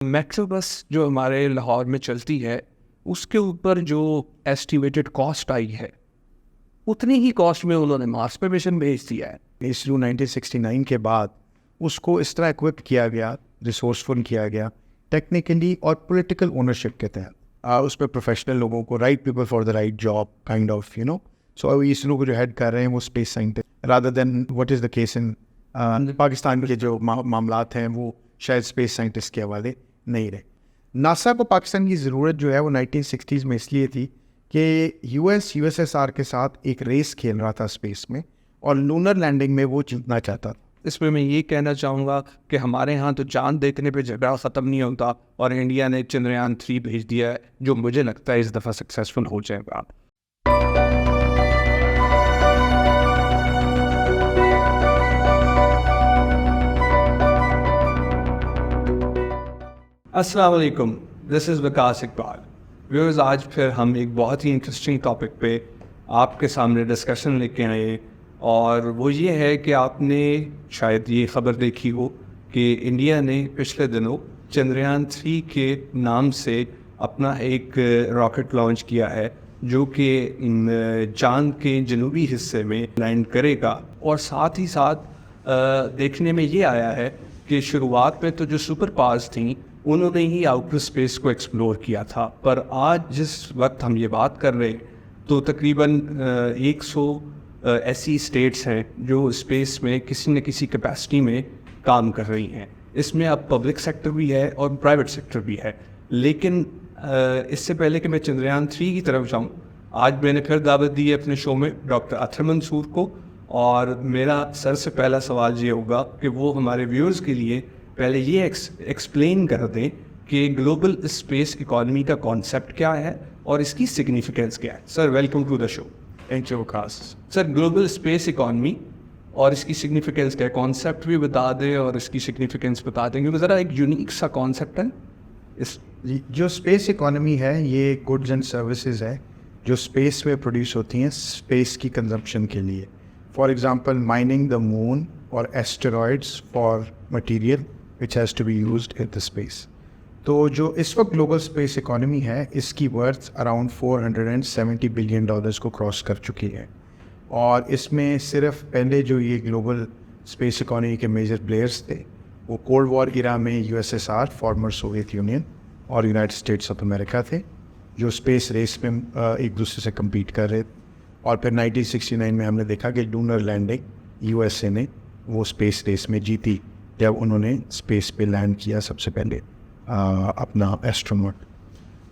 Metro bus جو ہمارے لاہور میں چلتی ہے اس کے اوپر جو ایسٹیمیٹڈ کاسٹ آئی ہے اتنی ہی کاسٹ میں انہوں نے مارس پہ مشن بھیج دیا ہے. اس 1969 کے بعد اس کو اس طرح ایکوپ کیا گیا, ریسورسفل کیا گیا ٹیکنیکلی اور پولیٹیکل اونرشپ کے تحت. اس پہ پروفیشنل لوگوں کو, right people for the right job kind of so اس لوگ جو ہیڈ کر رہے ہیں وہ space scientist rather than what is the case in Pakistan کے جو معاملات ہیں وہ شاید اسپیس سائنٹسٹ کے حوالے نہیں رہے. ناسا کو پاکستان کی ضرورت جو ہے وہ 1960s میں اس لیے تھی کہ یو ایس ایس آر کے ساتھ ایک ریس کھیل رہا تھا اسپیس میں, اور لونر لینڈنگ میں وہ جیتنا چاہتا تھا. اس میں یہ کہنا چاہوں گا کہ ہمارے ہاں تو چاند دیکھنے پہ جھگڑا ختم نہیں ہوتا, اور انڈیا نے چندریان 3 بھیج دیا ہے جو مجھے لگتا ہے اس دفعہ سکسیزفل ہو جائے گا. السلام علیکم, دس از وکاس اقبال. ویورز, آج پھر ہم ایک بہت ہی انٹرسٹنگ ٹاپک پہ آپ کے سامنے ڈسکشن لے کے آئے, اور وہ یہ ہے کہ آپ نے شاید یہ خبر دیکھی ہو کہ انڈیا نے پچھلے دنوں چندریان 3 کے نام سے اپنا ایک راکٹ لانچ کیا ہے جو کہ چاند کے جنوبی حصے میں لینڈ کرے گا. اور ساتھ ہی ساتھ دیکھنے میں یہ آیا ہے کہ شروعات میں تو جو سپر پاورز تھیں انہوں نے ہی آؤٹر اسپیس کو ایکسپلور کیا تھا, پر آج جس وقت ہم یہ بات کر رہے تو تقریباً 100 ایسی اسٹیٹس ہیں جو اسپیس میں کسی نہ کسی کیپیسٹی میں کام کر رہی ہیں. اس میں اب پبلک سیکٹر بھی ہے اور پرائیویٹ سیکٹر بھی ہے. لیکن اس سے پہلے کہ میں چندریان 3 کی طرف جاؤں, آج میں نے پھر دعوت دی ہے اپنے شو میں ڈاکٹر اطہر منصور کو, اور میرا سر سے پہلا سوال یہ ہوگا کہ وہ ہمارے ویورز کے لیے پہلے یہ ایکسپلین کر دیں کہ گلوبل اسپیس اکانومی کا کانسیپٹ کیا ہے اور اس کی سگنیفیکینس کیا ہے. Sir, welcome to the show. Thank you Vikas. Sir, global space economy اور اس کی سگنیفیکینس کیا ہے, کانسیپٹ بھی بتا دیں اور اس کی سگنیفیکینس بتا دیں, کیونکہ ذرا ایک یونیک سا کانسیپٹ ہے. جو اسپیس اکانومی ہے یہ گڈز اینڈ سروسز ہے جو اسپیس میں پروڈیوس ہوتی ہیں اسپیس کی کنزمپشن کے لیے. For example mining the moon اور asteroids for material which has to be used in the space. تو جو اس وقت گلوبل اسپیس اکانومی ہے اس کی ورتھ اراؤنڈ $470 بلین کو کراس کر چکی ہے, اور اس میں صرف پہلے جو یہ گلوبل اسپیس اکانومی کے میجر پلیئرس تھے وہ کولڈ وار ایرا میں U S S R, former Soviet Union, اور یونائٹڈ اسٹیٹس آف امریکہ تھے جو اسپیس ریس میں ایک دوسرے سے کمپیٹ کر رہے تھے. اور پھر 1969 میں ہم نے دیکھا کہ لونر لینڈنگ یو ایس اے نے وہ اسپیس ریس میں جیتی جب انہوں نے اسپیس پہ لینڈ کیا سب سے پہلے اپنا ایسٹروناٹ.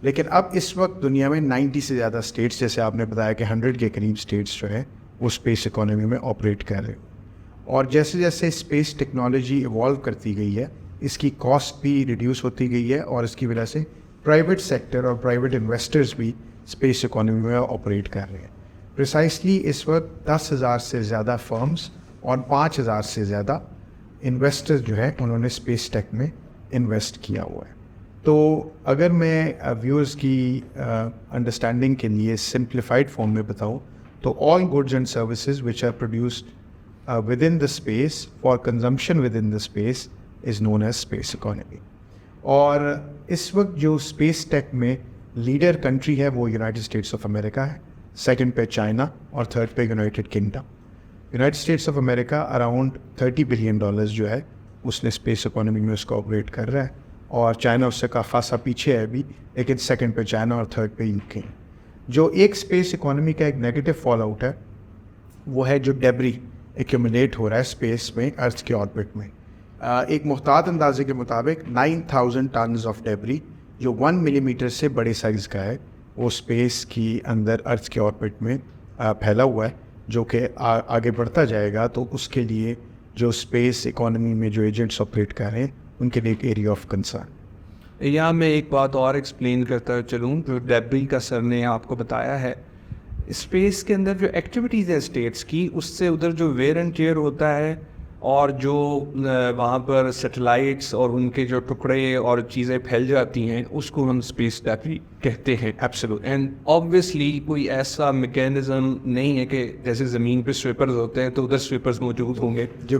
لیکن اب اس وقت دنیا میں 90 سے زیادہ اسٹیٹس, جیسے آپ نے بتایا کہ 100 کے قریب اسٹیٹس جو ہے وہ اسپیس اکانومی میں آپریٹ کر رہے ہیں. اور جیسے جیسے اسپیس ٹیکنالوجی ایوالو کرتی گئی ہے اس کی کاسٹ بھی ریڈیوس ہوتی گئی ہے, اور اس کی وجہ سے پرائیویٹ سیکٹر اور پرائیویٹ انویسٹرز بھی اسپیس اکانومی میں آپریٹ کر رہے ہیں. پریسائسلی اس وقت 10,000 سے زیادہ فرمز اور 5,000 سے زیادہ انویسٹر جو ہے انہوں نے اسپیس ٹیک میں انویسٹ کیا ہوا ہے. تو اگر میں ویورز کی انڈرسٹینڈنگ کے لیے سمپلیفائڈ فارم میں بتاؤں تو all goods and services which are produced within the space for consumption within the space is known as space economy. اور اس وقت جو اسپیس ٹیک میں لیڈر کنٹری ہے وہ یونائٹڈ اسٹیٹس آف امریکہ ہے, سیکنڈ پہ چائنا, اور تھرڈ پہ United kingdom. United States of America around $30 billion جو ہے اس نے اسپیس اکانومی میں اس کو آپریٹ کر رہا ہے, اور چائنا اس سے کا خاصا پیچھے ہے ابھی, لیکن سیکنڈ پہ چائنا اور تھرڈ پہ یو کے. جو ایک اسپیس اکانومی کا ایک نیگیٹو فال آؤٹ ہے وہ ہے جو ڈیبری ایکومولیٹ ہو رہا ہے اسپیس میں ارتھ کے آربٹ میں. ایک محتاط اندازے کے مطابق 9,000 ٹنز آف ڈیبری جو 1 ملی میٹر سے بڑے سائز کا ہے وہ اسپیس کی اندر ارتھ کے آربٹ میں پھیلا ہوا ہے, جو کہ آگے بڑھتا جائے گا تو اس کے لیے جو اسپیس اکانومی میں جو ایجنٹس آپریٹ کر رہے ہیں ان کے لیے ایک ایریا آف کنسرن. یہاں میں ایک بات اور ایکسپلین کرتا چلوں, جو ڈیبری کا سر نے آپ کو بتایا ہے, اسپیس کے اندر جو ایکٹیویٹیز ہیں اسٹیٹس کی اس سے ادھر جو ویئر اینڈ ٹیئر ہوتا ہے, اور جو وہاں پر سیٹلائٹس اور ان کے جو ٹکڑے اور چیزیں پھیل جاتی ہیں اس کو ہم اسپیس ڈیبری کہتے ہیں. ایبسولوٹ. اینڈ آبویسلی کوئی ایسا میکینزم نہیں ہے کہ جیسے زمین پہ سویپرز ہوتے ہیں تو ادھر سویپرز موجود ہوں گے جو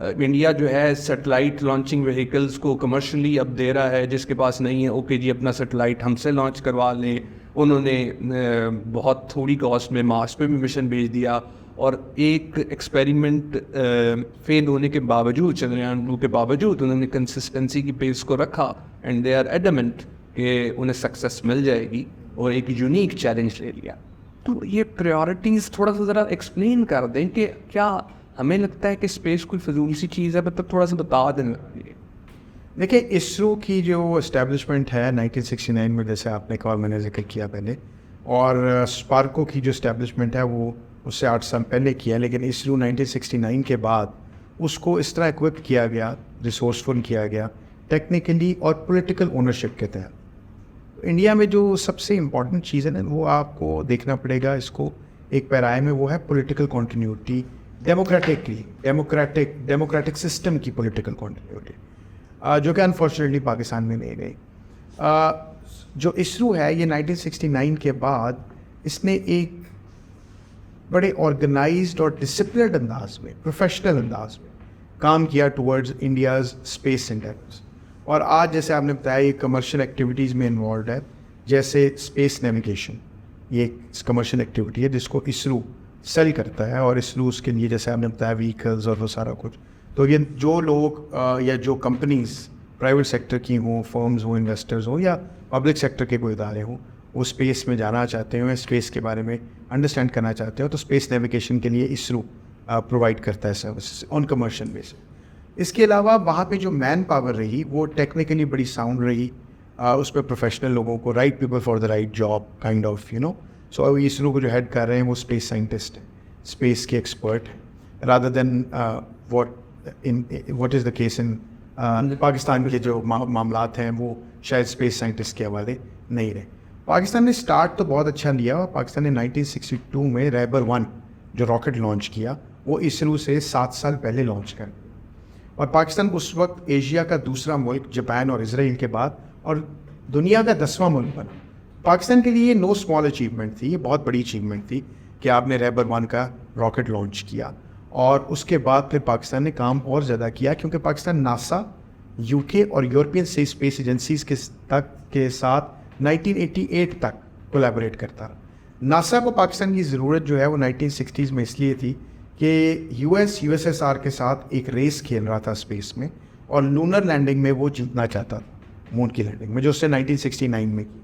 انڈیا جو ہے سیٹلائٹ لانچنگ وہیکلس کو کمرشلی اب دے رہا ہے, جس کے پاس نہیں ہے اوکے جی اپنا سیٹلائٹ ہم سے لانچ کروا لیں. انہوں نے بہت تھوڑی کاسٹ میں مارس پہ بھی مشن بھیج دیا, اور ایک ایکسپیریمنٹ فیل ہونے کے باوجود, چندریان-2 کے باوجود, انہوں نے کنسسٹنسی کی پیس کو رکھا اینڈ دے آر ایڈمنٹ کہ انہیں سکسیس مل جائے گی, اور ایک یونیک چیلنج لے لیا. تو یہ پریورٹیز تھوڑا سا ذرا ایکسپلین کر دیں کہ کیا ہمیں لگتا ہے کہ اسپیس کوئی فضول سی چیز ہے, مطلب تھوڑا سا بتا دیں. دیکھیں اسرو کی جو اسٹیبلشمنٹ ہے 1969 میں, جیسے آپ نے کہا اور میں نے ذکر کیا پہلے, اور اسپارکو کی جو اسٹیبلشمنٹ ہے وہ اس سے 8 سال پہلے کیا, لیکن اسرو 1969 کے بعد اس کو اس طرح اکوپ کیا گیا, ریسورسفل کیا گیا ٹیکنیکلی اور پولیٹیکل اونرشپ کے تحت. انڈیا میں جو سب سے امپورٹنٹ چیز ہے نا, وہ آپ کو دیکھنا پڑے گا اس کو ایک پیرائے میں, وہ ہے پولیٹیکل کنٹینیوٹی, ڈیموکریٹک سسٹم کی پولیٹیکل کنٹینیوٹی, جو کہ انفارچونیٹلی پاکستان میں نہیں رہی. جو اسرو ہے یہ 1969 کے بعد اس نے ایک بڑے آرگنائزڈ اور ڈسپلنڈ انداز میں, پروفیشنل انداز میں کام کیا ٹورڈز انڈیاز اسپیس انڈیورز. اور آج جیسے آپ نے بتایا یہ کمرشل ایکٹیویٹیز میں انوالوڈ ہے, جیسے اسپیس نیویگیشن, یہ ایک کمرشل ایکٹیویٹی ہے جس کو اسرو سیل کرتا ہے, اور اسرو اس کے لیے جیسے آپ نے بتایا ویکلز اور وہ سارا کچھ. تو یہ جو لوگ یا جو کمپنیز پرائیویٹ سیکٹر کی ہوں, فرمز ہوں, انویسٹرز ہوں, یا پبلک سیکٹر کے کوئی ادارے ہوں, وہ اسپیس میں جانا چاہتے ہیں, اسپیس کے بارے میں انڈرسٹینڈ کرنا چاہتے ہیں, تو اسپیس نیویگیشن کے لیے اسرو پرووائڈ کرتا ہے سروسز آن کمرشل بیس. اس کے علاوہ وہاں پہ جو مین پاور رہی وہ ٹیکنیکلی بڑی ساؤنڈ رہی, اس پہ پروفیشنل لوگوں کو, right people for the right job kind of سو اسرو کو جو ہیڈ کر رہے ہیں وہ اسپیس سائنٹسٹ ہیں, اسپیس کے ایکسپرٹ ہیں, rather than what is the case in Pakistan کے جو معاملات ہیں وہ شاید اسپیس سائنٹسٹ کے حوالے نہیں رہے. پاکستان نے اسٹارٹ تو بہت اچھا لیا, اور پاکستان نے 1962 میں ریبر-1 جو راکٹ لانچ کیا وہ اسرو سے 7 سال پہلے لانچ کر, اور پاکستان اس وقت ایشیا کا دوسرا ملک جاپان اور اسرائیل کے بعد اور دنیا کا 10واں ملک بنا. پاکستان کے لیے نو اسمال اچیومنٹ تھی, یہ بہت بڑی اچیومنٹ تھی کہ آپ نے ریبر-1 کا راکٹ لانچ کیا. اور اس کے بعد پھر پاکستان نے کام اور زیادہ کیا, کیونکہ پاکستان ناسا, یو کے اور یورپین اسپیس ایجنسیز کے ساتھ 1988 تک کولیبوریٹ کرتا رہا. ناسا کو پاکستان کی ضرورت جو ہے وہ 1960s میں اس لیے تھی کہ یو ایس ایس آر کے ساتھ ایک ریس کھیل رہا تھا اسپیس میں, اور لونر لینڈنگ میں وہ جیتنا چاہتا تھا, مون کی لینڈنگ میں, جو اس نے 1969 میں کی.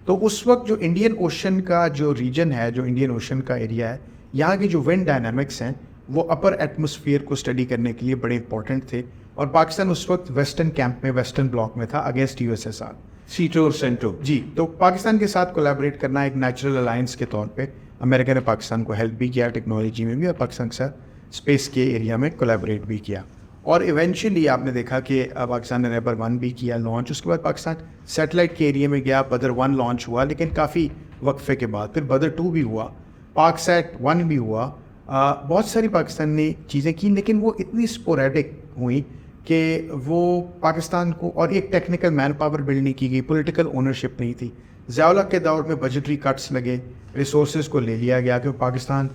تو اس وقت جو انڈین اوشن کا جو ریجن ہے, جو انڈین اوشن کا ایریا ہے, یہاں کی جو ونڈ ڈائنامکس ہیں وہ اپر ایٹماسفیئر کو اسٹڈی کرنے کے لیے بڑے امپورٹنٹ تھے, اور پاکستان اس وقت ویسٹرن کیمپ میں, ویسٹرن بلاک میں تھا against U S S R. SEATO اور سینٹو جی, تو پاکستان کے ساتھ کولیبریٹ کرنا ایک نیچرل الائنس کے طور پہ امریکہ نے پاکستان کو ہیلپ بھی کیا ٹیکنالوجی میں بھی, اور پاکستان کے ساتھ اسپیس کے ایریا میں کولیبریٹ بھی کیا. اور ایونچولی آپ نے دیکھا کہ پاکستان نے ریبر-1 بھی کیا لانچ, اس کے بعد پاکستان سیٹلائٹ کے ایریا میں گیا, بدر-1 لانچ ہوا لیکن کافی وقفے کے بعد, پھر بدر-2 بھی ہوا, پاک سیٹ-1 بھی ہوا, بہت ساری پاکستان نے چیزیں کی, لیکن وہ اتنی اسپوریڈک ہوئیں کہ وہ پاکستان کو, اور ایک ٹیکنیکل مین پاور بلڈ نہیں کی گئی, پولیٹیکل اونرشپ نہیں تھی. ضیاء الحق کے دور میں بجٹری کٹس لگے, ریسورسز کو لے لیا گیا کہ پاکستان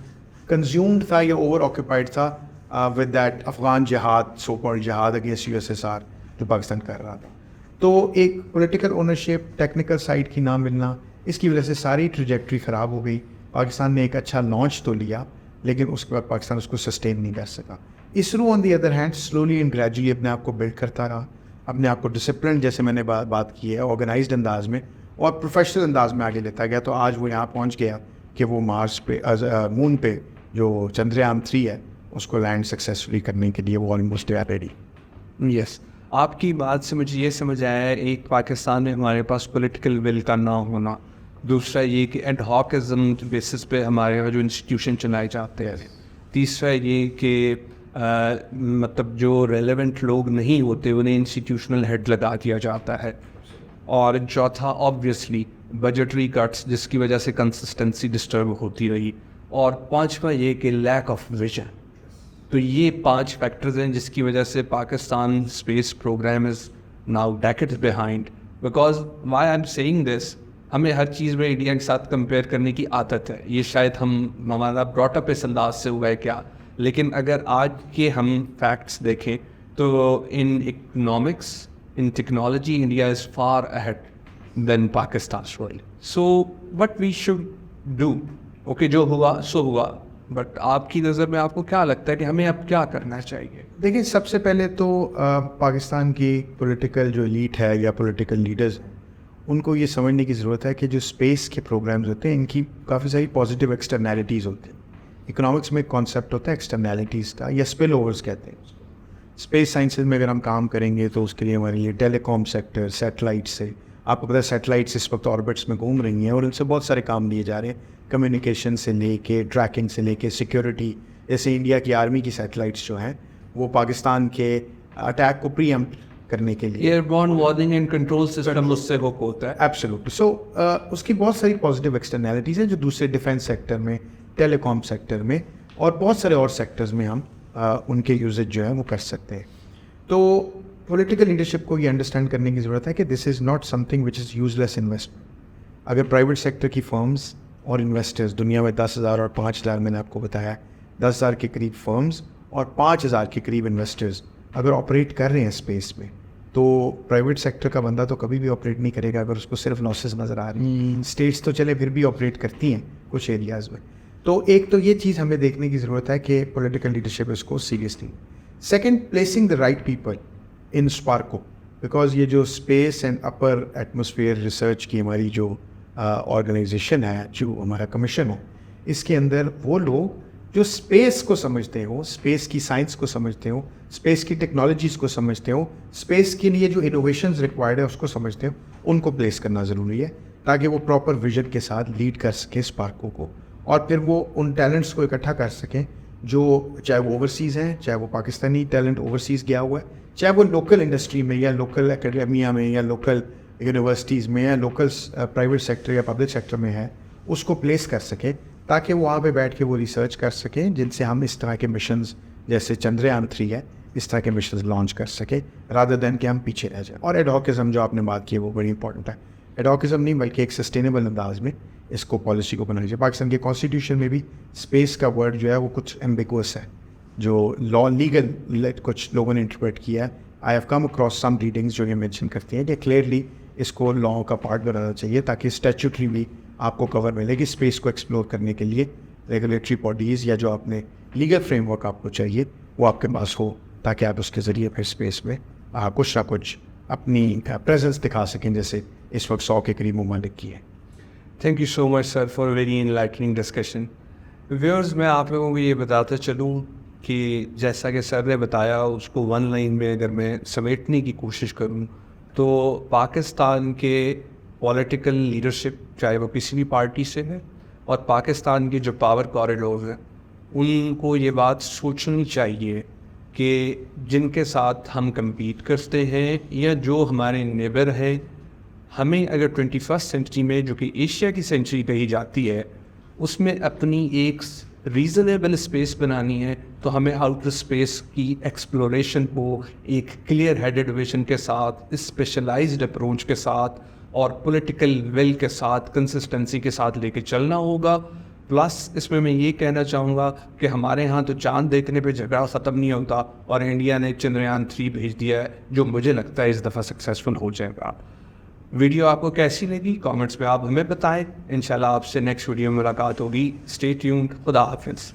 کنزیومڈ تھا یا اوور آکوپائڈ تھا ود دیٹ افغان جہاد, سو کالڈ جہاد against U S S are جو پاکستان کر رہا تھا. تو ایک پولیٹیکل اونرشپ, ٹیکنیکل سائڈ کی نہ ملنا, اس کی وجہ سے ساری ٹریجیکٹری خراب ہو گئی. پاکستان نے ایک اچھا لانچ تو لیا لیکن اس کے بعد پاکستان اس کو سسٹین نہیں کر سکا. ISRO on the other hand slowly and gradually اپنے آپ کو بلڈ کرتا رہا, اپنے آپ کو ڈسپلن, جیسے میں نے بات کی ہے, آرگنائزڈ انداز میں اور پروفیشنل انداز میں آگے لیتا گیا. تو آج وہ یہاں پہنچ گیا کہ وہ مارس پہ, مون پہ جو چندریان-3 ہے اس کو لینڈ سکسیسفلی کرنے کے لیے وہ آلموسٹ ریڈی. یس, آپ کی بات سے مجھے یہ سمجھ آیا ہے, ایک پاکستان میں ہمارے پاس پولیٹیکل ول کا نہ ہونا, دوسرا یہ کہ ایڈ ہاکزم بیسس پہ ہمارے یہاں جو انسٹیٹیوشن چلائے جاتے ہیں, تیسرا یہ کہ مطلب جو ریلیونٹ لوگ نہیں ہوتے انہیں انسٹیٹیوشنل ہیڈ لگا دیا جاتا ہے, اور چوتھا آبویسلی بجٹری کٹس جس کی وجہ سے کنسسٹنسی ڈسٹرب ہوتی رہی, اور پانچواں یہ کہ لیک آف ویژن. تو یہ 5 فیکٹرز ہیں جس کی وجہ سے Pakistan space program is now decades behind. Because why I am seeing this, ہمیں ہر چیز میں انڈیا کے ساتھ کمپیئر کرنے کی عادت ہے, یہ شاید ہمارا براٹ اپ اس انداز سے ہوا ہے کیا لیکن اگر آج کے ہم فیکٹس دیکھیں تو in economics in technology India is far ahead than Pakistan. So what we should do. Okay جو ہوا سو ہوا, بٹ آپ کی نظر میں آپ کو کیا لگتا ہے کہ ہمیں اب کیا کرنا چاہیے؟ دیکھیں سب سے پہلے تو پاکستان کی پولیٹیکل جو ایلیٹ ہے یا پولیٹیکل لیڈرز ہیں ان کو یہ سمجھنے کی ضرورت ہے کہ جو اسپیس کے پروگرامز ہوتے ہیں ان کی کافی ساری پازیٹیو ایکسٹرنیلٹیز ہوتی ہیں. اکنامکس میں ایک کانسیپٹ ہوتا ہے ایکسٹرنیلٹیز کا یا اسپل اوورز کہتے ہیں. اسپیس سائنسز میں اگر ہم کام کریں گے تو اس کے لیے ہمارے لیے ٹیلی کام سیکٹر, سیٹلائٹ سے, آپ کو پتہ ہے سیٹلائٹس اس وقت آربٹس میں گھوم رہی ہیں اور ان سے بہت سارے کام لیے جا رہے ہیں, کمیونیکیشن سے لے کے ٹریکنگ سے لے کے سیکیورٹی. جیسے انڈیا کی آرمی کی سیٹلائٹس جو ہیں وہ پاکستان کے اٹیک کو پری ایمپٹ کرنے کے لیے airborne warning and control system اس سے ہوک ہوتا ہے. ایبسولوٹلی. سو اس کی بہت ساری پازیٹیو ایکسٹرنیلٹیز ہیں جو دوسرے ڈیفینس سیکٹر میں, ٹیلی کام سیکٹر میں اور بہت سارے اور سیکٹرز میں ہم ان کے یوزج جو ہے وہ کر سکتے ہیں. تو پولیٹیکل لیڈرشپ کو یہ انڈرسٹینڈ کرنے کی ضرورت ہے کہ this is not something which is useless investment. اگر پرائیویٹ سیکٹر کی فرمز اور انویسٹرز دنیا میں 10,000 اور 5,000 میں نے آپ کو بتایا 10,000 کے قریب فرمز اور 5,000 کے قریب انویسٹرز اگر آپریٹ کر رہے ہیں اسپیس میں, تو پرائیویٹ سیکٹر کا بندہ تو کبھی بھی آپریٹ نہیں کرے گا اگر اس کو صرف لاسز نظر آ رہی ہیں. اسٹیٹس تو چلے پھر بھی آپریٹ کرتی ہیں کچھ ایریاز میں. تو ایک تو یہ چیز ہمیں دیکھنے کی ضرورت ہے کہ پولیٹیکل لیڈرشپ اس کو seriously. Second, placing the right people in SUPARCO, because یہ جو space and upper atmosphere research کی ہماری جو آرگنائزیشن ہے, جو ہمارا کمیشن ہے, اس کے اندر وہ لوگ جو اسپیس کو سمجھتے ہوں, اسپیس کی سائنس کو سمجھتے ہوں, اسپیس کی ٹیکنالوجیز کو سمجھتے ہوں, اسپیس کے لیے جو انوویشنز ریکوائرڈ ہے اس کو سمجھتے ہوں, ان کو پلیس کرنا ضروری ہے تاکہ وہ پراپر ویژن کے ساتھ لیڈ کر سکیں اسپارکو کو, اور پھر وہ ان ٹیلنٹس کو اکٹھا کر سکیں جو چاہے وہ اوورسیز ہیں, چاہے وہ پاکستانی ٹیلنٹ اوورسیز گیا ہوا ہے, چاہے وہ لوکل انڈسٹری میں یا لوکل اکیڈمیا میں یا لوکل یونیورسٹیز میں یا لوکل پرائیویٹ سیکٹر یا پبلک سیکٹر میں ہے, اس کو پلیس کر سکیں تاکہ وہ وہاں پہ بیٹھ کے وہ ریسرچ کر سکیں جن سے ہم اس طرح کے مشنز جیسے چندریان 3 ہے اس طرح کے مشنز لانچ کر سکیں رادر دین کہ ہم پیچھے رہ جائیں. اور ایڈوکزم جو آپ نے بات کی ہے وہ بڑی امپورٹنٹ ہے. ایڈوکزم نہیں بلکہ ایک سسٹینیبل انداز میں اس کو پالیسی کو بنانا چاہیے. پاکستان کے کانسٹیٹیوشن میں بھی اسپیس کا ورڈ جو ہے وہ کچھ ایمبیگوس ہے, جو لا لیگل کچھ لوگوں نے انٹرپریٹ کیا ہے. I have come across some readings جو یہ مینشن کرتی ہیں کہ کلیئرلی اس کو لا کا پارٹ بنانا چاہیے تاکہ اسٹیچوٹری بھی آپ کو کور ملے گی اسپیس کو ایکسپلور کرنے کے لیے. ریگولیٹری باڈیز یا جو آپ نے لیگل فریم ورک آپ کو چاہیے وہ آپ کے پاس ہو تاکہ آپ اس کے ذریعے پھر اسپیس میں کچھ نہ کچھ اپنی پریزنس دکھا سکیں جیسے اس وقت 100 کے قریب ممالک کی ہے. Thank you so much sir for very enlightening discussion. Viewers میں آپ لوگوں کو یہ بتاتا چلوں کہ جیسا کہ سر نے بتایا اس کو 1 لائن میں اگر میں سمیٹنے کی کوشش کروں تو پاکستان کے پولیٹیکل لیڈرشپ چاہے وہ کسی بھی پارٹی سے ہے اور پاکستان کے جو پاور کوریڈورز ہیں ان کو یہ بات سوچنی چاہیے کہ جن کے ساتھ ہم کمپیٹ کرتے ہیں یا جو ہمارے نیبر ہیں, ہمیں اگر 21 سینچری میں جو کہ ایشیا کی سینچری کہی جاتی ہے اس میں اپنی ایک ریزنیبل اسپیس بنانی ہے تو ہمیں آؤٹر اسپیس کی ایکسپلوریشن کو ایک کلیئر ہیڈڈ ویژن کے ساتھ, اسپیشلائزڈ اپروچ کے ساتھ اور پولیٹیکل ول کے ساتھ, کنسسٹنسی کے ساتھ لے کے چلنا ہوگا. پلس اس میں یہ کہنا چاہوں گا کہ ہمارے ہاں تو چاند دیکھنے پہ جھگڑا ختم نہیں ہوتا اور انڈیا نے چندریان 3 بھیج دیا ہے جو مجھے لگتا ہے اس دفعہ سکسیزفل ہو جائے گا. ویڈیو آپ کو کیسی لگی کامنٹس میں آپ ہمیں بتائیں. انشاءاللہ آپ سے نیکسٹ ویڈیو میں ملاقات ہوگی. Stay tuned. خدا حافظ.